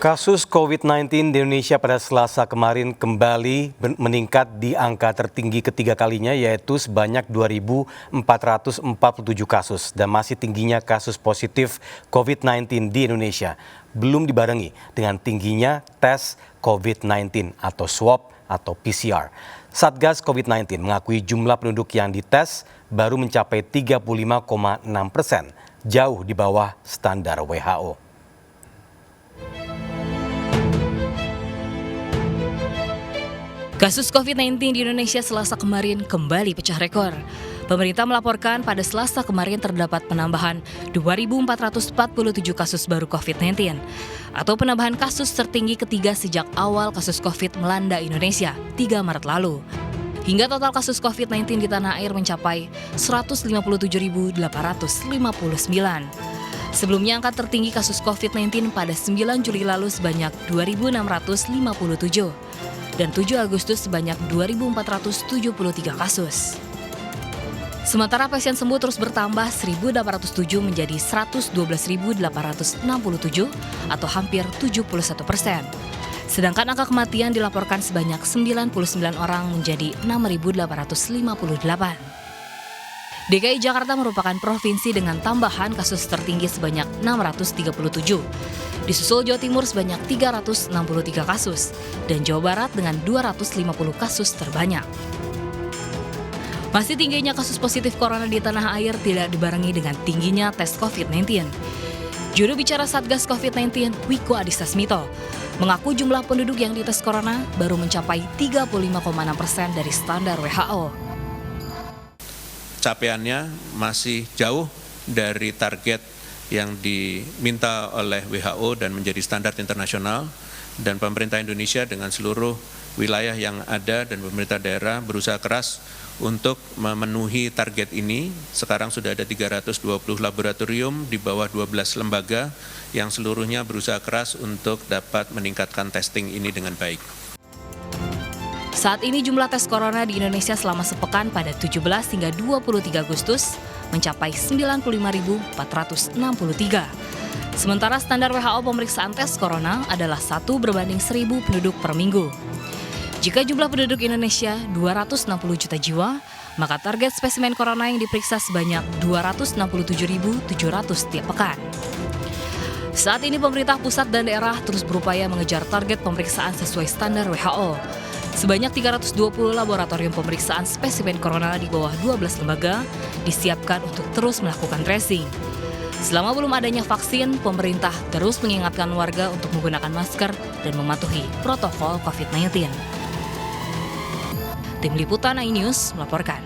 Kasus COVID-19 di Indonesia pada Selasa kemarin kembali meningkat di angka tertinggi ketiga kalinya, yaitu sebanyak 2.447 kasus, dan masih tingginya kasus positif COVID-19 di Indonesia belum dibarengi dengan tingginya tes COVID-19 atau swab atau PCR. Satgas COVID-19 mengakui jumlah penduduk yang dites baru mencapai 35,6%, jauh di bawah standar WHO. Kasus COVID-19 di Indonesia Selasa kemarin kembali pecah rekor. Pemerintah melaporkan pada Selasa kemarin terdapat penambahan 2.447 kasus baru COVID-19, atau penambahan kasus tertinggi ketiga sejak awal kasus COVID melanda Indonesia 3 Maret lalu. Hingga total kasus COVID-19 di tanah air mencapai 157.859. Sebelumnya angka tertinggi kasus COVID-19 pada 9 Juli lalu sebanyak 2.657. Dan 7 Agustus sebanyak 2.473 kasus. Sementara pasien sembuh terus bertambah 1.807 menjadi 112.867 atau hampir 71%. Sedangkan angka kematian dilaporkan sebanyak 99 orang menjadi 6.858. DKI Jakarta merupakan provinsi dengan tambahan kasus tertinggi sebanyak 637. Disusul Jawa Timur sebanyak 363 kasus, dan Jawa Barat dengan 250 kasus terbanyak. Masih tingginya kasus positif corona di tanah air tidak dibarengi dengan tingginya tes COVID-19. Juru bicara Satgas COVID-19, Wiku Adhisa Smito, mengaku jumlah penduduk yang dites corona baru mencapai 35,6% dari standar WHO. Capaiannya masih jauh dari target yang diminta oleh WHO dan menjadi standar internasional, dan pemerintah Indonesia dengan seluruh wilayah yang ada dan pemerintah daerah berusaha keras untuk memenuhi target ini. Sekarang sudah ada 320 laboratorium di bawah 12 lembaga yang seluruhnya berusaha keras untuk dapat meningkatkan testing ini dengan baik. Saat ini jumlah tes corona di Indonesia selama sepekan pada 17 hingga 23 Agustus mencapai 95.463. Sementara standar WHO pemeriksaan tes corona adalah 1 berbanding 1.000 penduduk per minggu. Jika jumlah penduduk Indonesia 260 juta jiwa, maka target spesimen corona yang diperiksa sebanyak 267.700 setiap pekan. Saat ini pemerintah pusat dan daerah terus berupaya mengejar target pemeriksaan sesuai standar WHO. Sebanyak 320 laboratorium pemeriksaan spesimen corona di bawah 12 lembaga disiapkan untuk terus melakukan tracing. Selama belum adanya vaksin, pemerintah terus mengingatkan warga untuk menggunakan masker dan mematuhi protokol COVID-19. Tim Liputan iNews melaporkan.